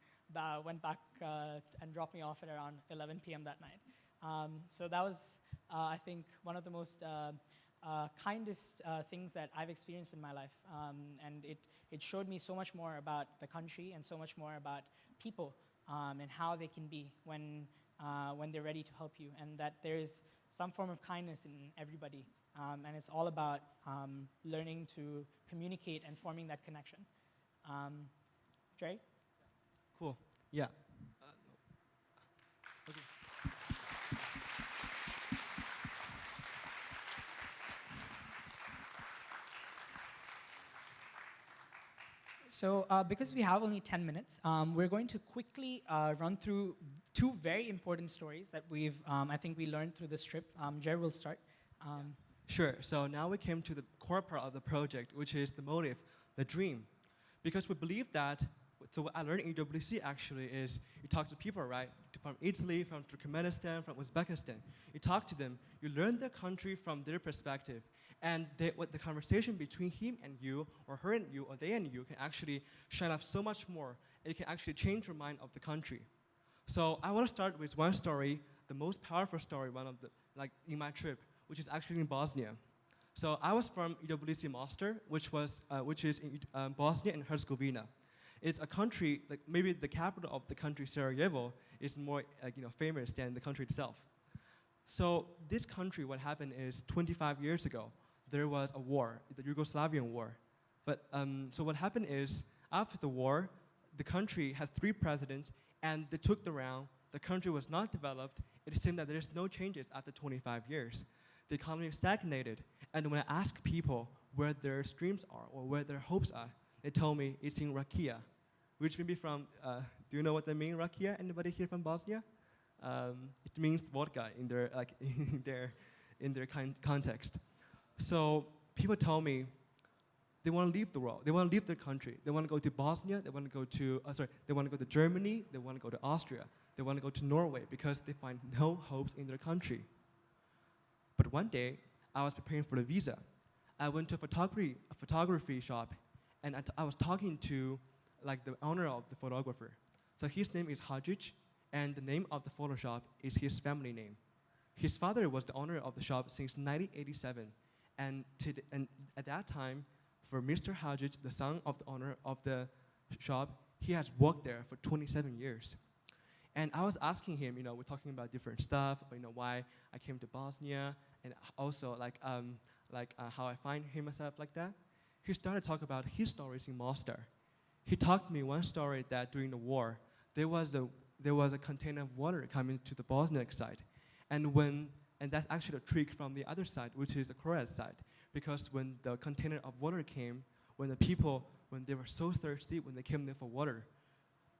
went back and dropped me off at around 11 p.m. that night. So that was, I think, one of the most kindest things that I've experienced in my life. And it showed me so much more about the country and so much more about people and how they can be when they're ready to help you, and that there is some form of kindness in everybody. And it's all about learning to communicate and forming that connection. Jerry? Cool. Yeah. Okay. So because we have only 10 minutes, we're going to quickly run through two very important stories that I think we learned through this trip. Jerry will start. Sure. So now we came to the core part of the project, which is the motive, the dream. Because we believe that, so what I learned in UWC actually is you talk to people, right? From Italy, from Turkmenistan, from Uzbekistan. You talk to them, you learn their country from their perspective. And what the conversation between him and you, or her and you, or they and you can actually shine up so much more. It can actually change your mind of the country. So I want to start with one story, the most powerful story, one of the, like in my trip, which is actually in Bosnia. So I was from UWC Mostar, which is in Bosnia and Herzegovina. It's a country, like maybe the capital of the country, Sarajevo, is more famous than the country itself. So this country, what happened is 25 years ago, there was a war, the Yugoslavian war. But so what happened is after the war, the country has 3 presidents, and they took the round. The country was not developed. It seemed that there's no changes after 25 years. The economy stagnated. And when I ask people where their dreams are or where their hopes are, they told me it's in Rakia, which may be from, do you know what they mean, Rakia? Anybody here from Bosnia? It means vodka in their, like, in their context. So people told me they want to leave the world. They want to leave their country. They want to go to Bosnia. They want to go to, they want to go to Germany. They want to go to Austria. They want to go to Norway because they find no hopes in their country. But one day, I was preparing for the visa. I went to a photography shop, and I was talking to like the owner of the photographer. So his name is Hadjic, and the name of the photo shop is his family name. His father was the owner of the shop since 1987, and at that time, for Mr. Hadjic, the son of the owner of the shop, he has worked there for 27 years. And I was asking him, we're talking about different stuff, why I came to Bosnia, and also how I find him and stuff like that. He started talking about his stories in Mostar. He talked to me one story that during the war, there was a container of water coming to the Bosniak side, and that's actually a trick from the other side, which is the Croat side, because when the container of water came, when they were so thirsty, when they came there for water,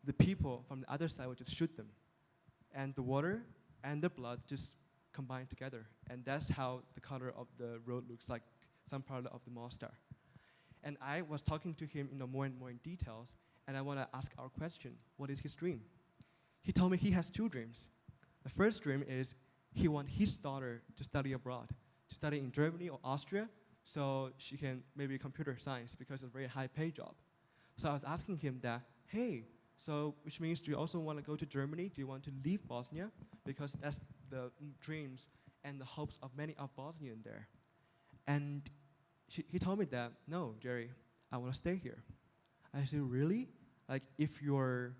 the people from the other side would just shoot them. And the water and the blood just combined together. And that's how the color of the road looks like, some part of the Mostar. And I was talking to him more and more in details, and I want to ask our question, what is his dream? He told me he has 2 dreams. The first dream is he wants his daughter to study abroad, to study in Germany or Austria, so she can maybe computer science because it's a very high-paid job. So I was asking him that, hey, so which means do you also want to go to Germany? Do you want to leave Bosnia? Because that's the dreams and the hopes of many of Bosnians there. And he told me that, no, Jerry, I want to stay here. I said, really? Like, if your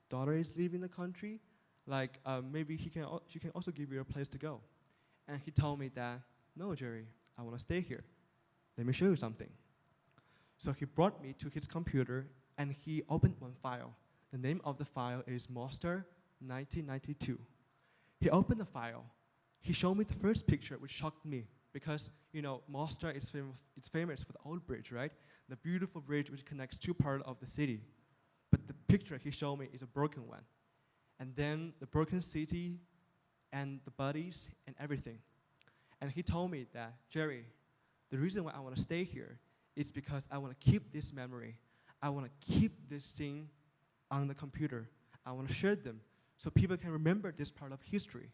daughter is leaving the country, like maybe she can also give you a place to go. And he told me that, no, Jerry, I want to stay here. Let me show you something. So he brought me to his computer, and he opened one file. The name of the file is Mostar 1992. He opened the file. He showed me the first picture, which shocked me because Mostar it's famous for the old bridge, right? The beautiful bridge which connects two parts of the city. But the picture he showed me is a broken one. And then the broken city and the bodies and everything. And he told me that, Jerry, the reason why I want to stay here is because I want to keep this memory. I want to keep this thing on the computer. I want to share them so people can remember this part of history.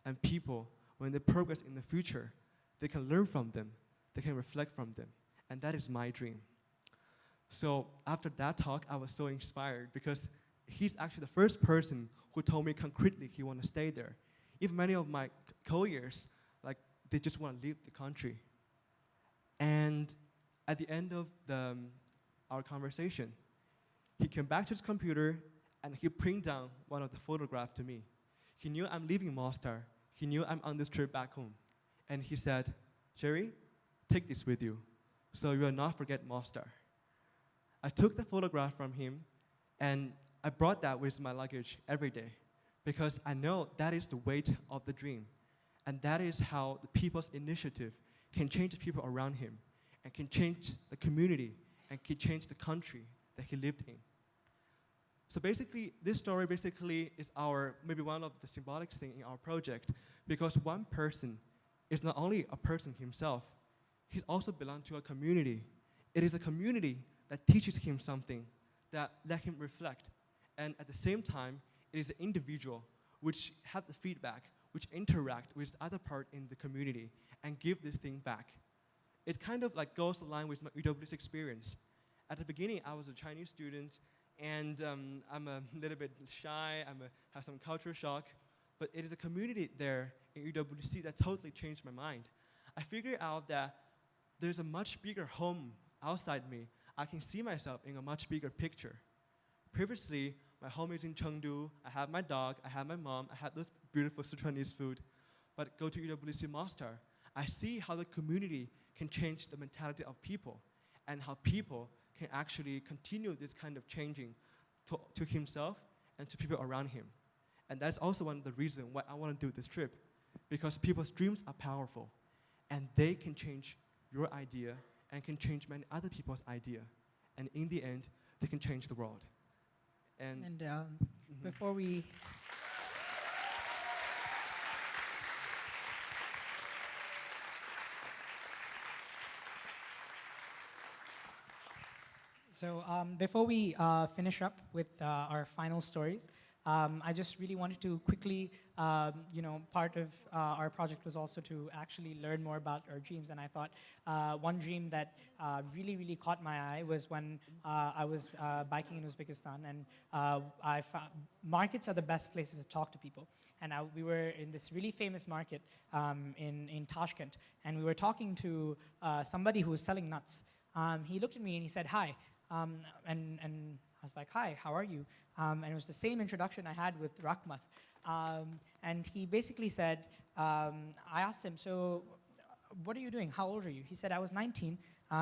And people, when they progress in the future, they can learn from them. They can reflect from them. And that is my dream. So after that talk, I was so inspired because he's actually the first person who told me concretely he want to stay there. If many of my co-years, they just want to leave the country. And at the end of our conversation, he came back to his computer and he printed down one of the photographs to me. He knew I'm leaving Mostar. He knew I'm on this trip back home. And he said, Jerry, take this with you so you will not forget Mostar. I took the photograph from him and I brought that with my luggage every day because I know that is the weight of the dream. And that is how the people's initiative can change the people around him and can change the community and can change the country that he lived in. So basically, this story basically is maybe one of the symbolic things in our project because one person is not only a person himself, he also belongs to a community. It is a community that teaches him something, that let him reflect. And at the same time, it is an individual which have the feedback, which interact with other part in the community and give this thing back. It kind of goes along with my UWC experience. At the beginning, I was a Chinese student, and I'm a little bit shy, have some culture shock, but it is a community there in UWC that totally changed my mind. I figured out that there's a much bigger home outside me. I can see myself in a much bigger picture. Previously, my home is in Chengdu. I have my dog, I have my mom, I have those beautiful Sichuanese food. But go to UWC Mostar, I see how the community can change the mentality of people and how people can actually continue this kind of changing to himself and to people around him. And that's also one of the reasons why I want to do this trip, because people's dreams are powerful and they can change your idea and can change many other people's idea. And in the end, they can change the world. And before we finish up with our final stories, I just really wanted to quickly, part of our project was also to actually learn more about our dreams. And I thought one dream that really, really caught my eye was when I was biking in Uzbekistan, and I found markets are the best places to talk to people. And we were in this really famous market in Tashkent, and we were talking to somebody who was selling nuts. He looked at me and he said, "Hi," and I was like, "Hi, how are you?" And it was the same introduction I had with Rakhmat. And he basically said, I asked him, "So what are you doing? How old are you?" He said, "I was 19."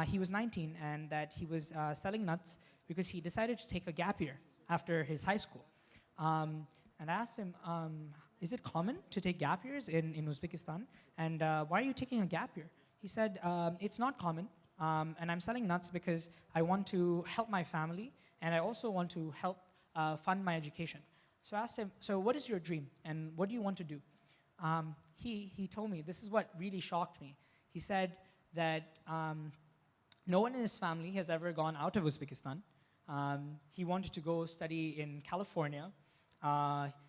He was 19 and that he was selling nuts because he decided to take a gap year after his high school. And I asked him, is it common to take gap years in Uzbekistan? And why are you taking a gap year? He said, it's not common. And I'm selling nuts because I want to help my family and I also want to help fund my education. So I asked him, "So what is your dream and what do you want to do?" He told me, this is what really shocked me. He said that no one in his family has ever gone out of Uzbekistan. He wanted to go study in California.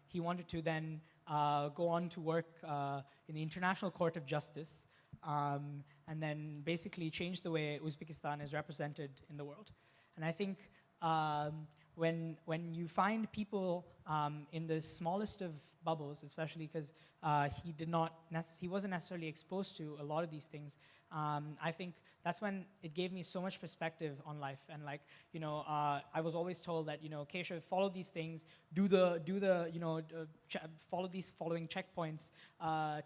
He wanted to then go on to work in the International Court of Justice, and then basically change the way Uzbekistan is represented in the world. And I think when you find people in the smallest of bubbles, especially because he wasn't necessarily exposed to a lot of these things, I think that's when it gave me so much perspective on life. And I was always told that, Keshav, follow these things, follow these following checkpoints,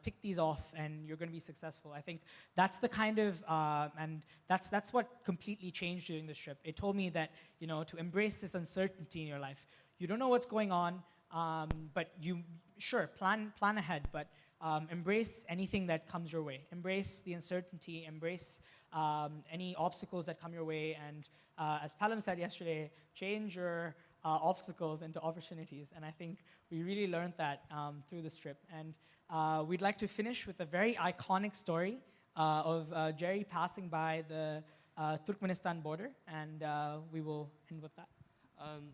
tick these off, and you're going to be successful. I think that's the kind of, and that's what completely changed during this trip. It told me that, to embrace this uncertainty in your life. You don't know what's going on, but plan ahead, but embrace anything that comes your way. Embrace the uncertainty, embrace any obstacles that come your way, and as Palam said yesterday, change your obstacles into opportunities. And I think we really learned that through this trip. And we'd like to finish with a very iconic story of Jerry passing by the Turkmenistan border, and we will end with that.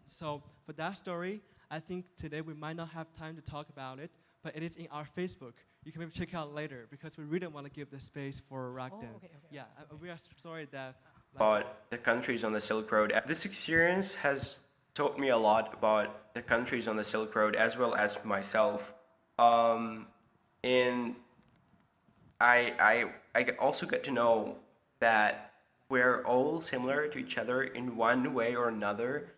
So for that story, I think today we might not have time to talk about it, but it is in our Facebook. You can maybe check it out later because we really want to give the space for Rakuten. Oh, okay. Yeah, we are sorry that. About the countries on the Silk Road. This experience has taught me a lot about the countries on the Silk Road as well as myself. And I also get to know that we're all similar to each other in one way or another,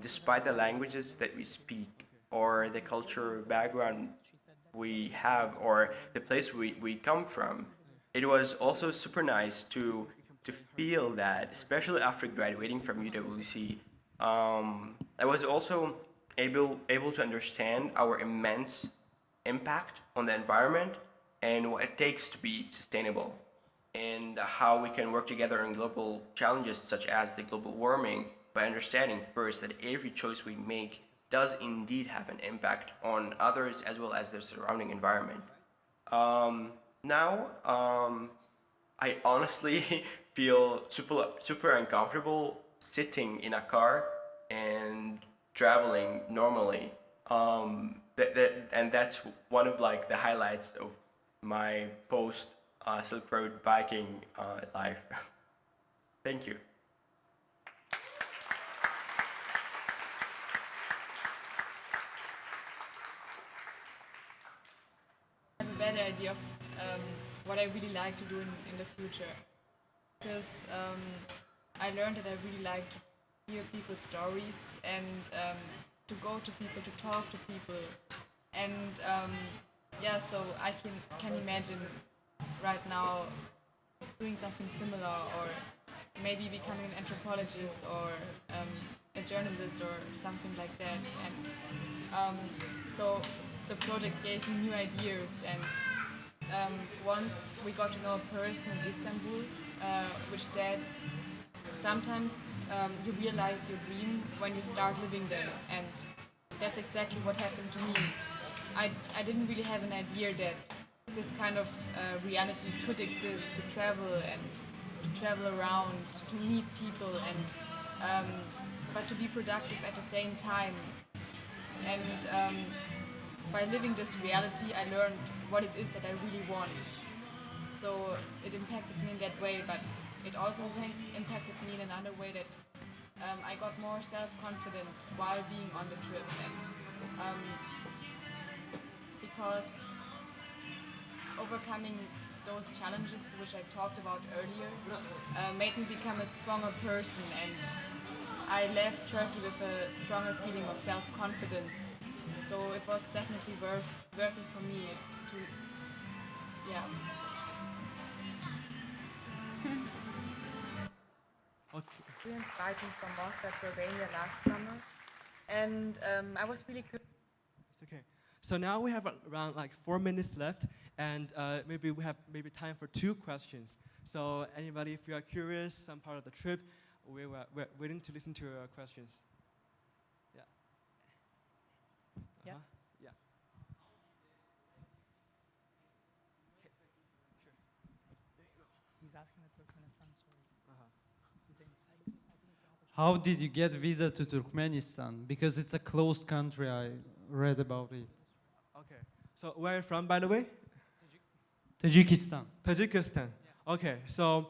despite the languages that we speak or the cultural background we have or the place we come from. It was also super nice to feel that, especially after graduating from UWC. I was also able to understand our immense impact on the environment and what it takes to be sustainable, and how we can work together on global challenges such as the global warming by understanding first that every choice we make does indeed have an impact on others as well as their surrounding environment. Now, I honestly feel super uncomfortable sitting in a car and traveling normally. And that's one of like the highlights of my post Silk Road biking life. Thank you. I have a better idea of what I really like to do in the future. Because I learned that I really like to hear people's stories and to go to people, to talk to people. And yeah, so I can imagine right now doing something similar, or maybe becoming an anthropologist or a journalist or something like that. And so the project gave me new ideas, and once we got to know a person in Istanbul which said sometimes you realize your dream when you start living there, and that's exactly what happened to me. I didn't really have an idea that this kind of reality could exist, to travel and to travel around, to meet people, and but to be productive at the same time. And by living this reality, I learned what it is that I really want. So it impacted me in that way, but it also impacted me in another way, that I got more self-confident while being on the trip, and because overcoming those challenges which I talked about earlier made me become a stronger person, and I left Turkey with a stronger feeling of self-confidence. So it was definitely worth it for me to, yeah. Okay. Experienced biking from Mostar to Albania last summer, and I was really good. It's okay. So now we have around like 4 minutes left, and maybe we have time for 2 questions. So anybody, if you are curious, some part of the trip, we're waiting to listen to your questions. Yeah. Yes? Yeah. He's asking the Turkmenistan story. He's saying, I think it's an opportunity. How did you get visa to Turkmenistan? Because it's a closed country, I read about it. Okay. So where are you from, by the way? Tajikistan. Tajikistan. Okay. So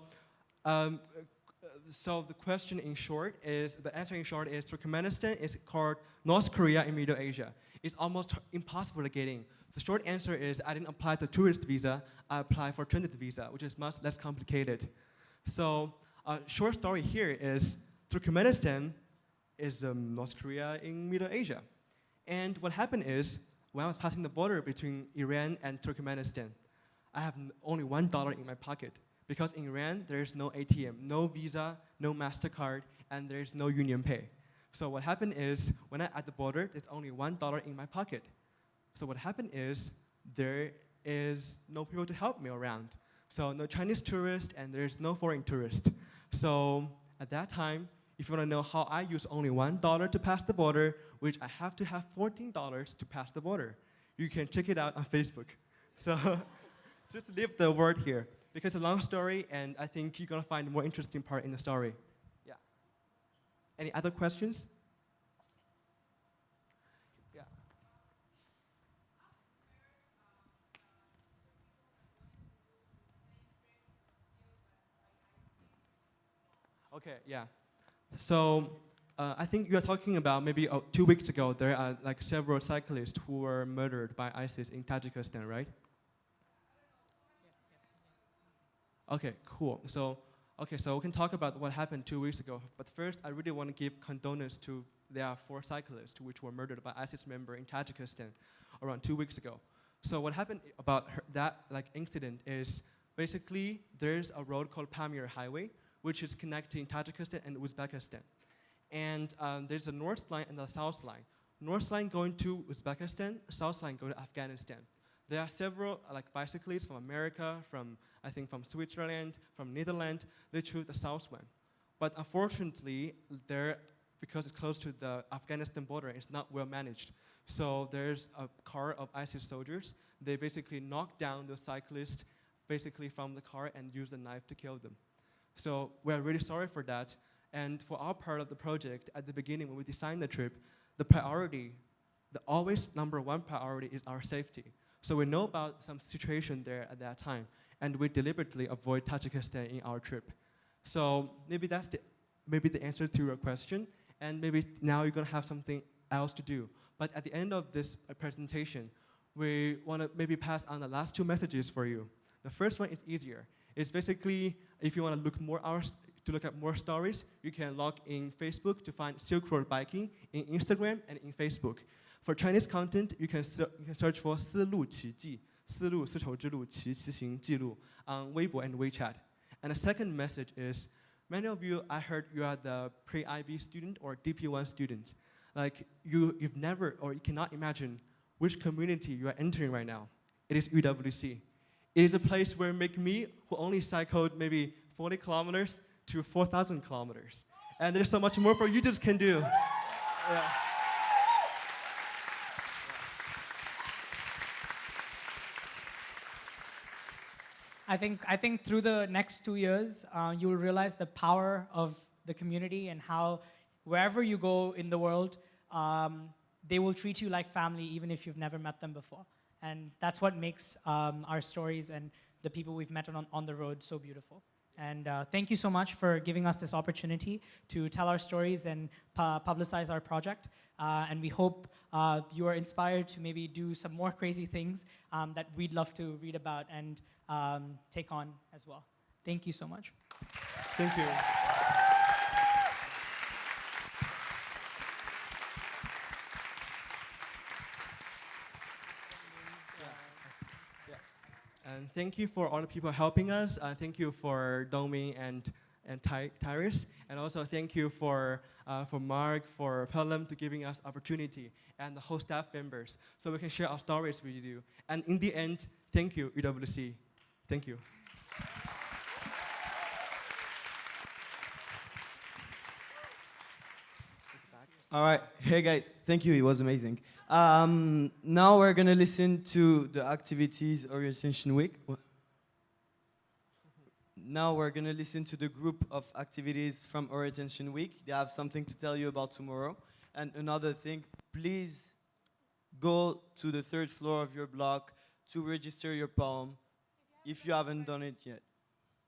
the question in short is, the answer in short is, Turkmenistan is called North Korea in Middle Asia. It's almost impossible to get in. The short answer is, I didn't apply the tourist visa, I applied for transit visa, which is much less complicated. So short story here is, Turkmenistan is North Korea in Middle Asia. And what happened is, when I was passing the border between Iran and Turkmenistan, I have only $1 in my pocket. Because in Iran, there's no ATM, no Visa, no MasterCard, and there's no Union Pay. So what happened is, when I'm at the border, there's only $1 in my pocket. So what happened is, there is no people to help me around. So no Chinese tourist and there's no foreign tourist. So at that time, if you want to know how I use only $1 to pass the border, which I have to have $14 to pass the border, you can check it out on Facebook. So just leave the word here because it's a long story, and I think you're gonna find a more interesting part in the story. Yeah. Any other questions? Yeah. Okay. Yeah. So I think you are talking about maybe 2 weeks ago. There are like several cyclists who were murdered by ISIS in Tajikistan, right? Okay, cool. So, okay, so we can talk about what happened 2 weeks ago. But first, I really want to give condolence to there are 4 cyclists which were murdered by ISIS member in Tajikistan around 2 weeks ago. So what happened about that like incident is basically there's a road called Pamir Highway, which is connecting Tajikistan and Uzbekistan. And there's a north line and a south line. North line going to Uzbekistan, south line going to Afghanistan. There are several like bicyclists from America, from I think from Switzerland, from Netherlands. They choose the south one, but unfortunately, because it's close to the Afghanistan border, it's not well managed. So there's a car of ISIS soldiers. They basically knock down the cyclists, basically from the car, and use the knife to kill them. So we're really sorry for that. And for our part of the project, at the beginning when we designed the trip, the priority, the always #1 priority is our safety. So we know about some situation there at that time, and we deliberately avoid Tajikistan in our trip. So maybe that's the answer to your question, and maybe now you're gonna have something else to do. But at the end of this presentation, we wanna maybe pass on the last 2 messages for you. The first one is easier. It's basically, if you wanna look at more stories, you can log in Facebook to find Silk Road Biking in Instagram and in Facebook. For Chinese content, you can search for 丝路奇迹, 丝路丝绸之路骑行记录 on Weibo and WeChat. And the second message is, many of you, I heard you are the pre-IB student or DP1 student. Like you've never or you cannot imagine which community you are entering right now. It is UWC. It is a place where make me, who only cycled maybe 40 kilometers to 4,000 kilometers. And there's so much more for you just can do. Yeah. I think through the next 2 years, you will realize the power of the community and how wherever you go in the world, they will treat you like family even if you've never met them before. And that's what makes our stories and the people we've met on the road so beautiful. And thank you so much for giving us this opportunity to tell our stories and publicize our project. And we hope you are inspired to maybe do some more crazy things that we'd love to read about and take on as well. Thank you so much. Thank you. And thank you for all the people helping us. Thank you for Domi and Tyrus. And also thank you for Mark, for Pelham to giving us opportunity, and the whole staff members, so we can share our stories with you. And in the end, thank you, UWC. Thank you. All right, hey guys, thank you, it was amazing. Now we're gonna listen to the activities orientation week. Now we're gonna listen to the group of activities from orientation week. They have something to tell you about tomorrow. And another thing, please go to the 3rd floor of your block to register your poem if you haven't done it yet.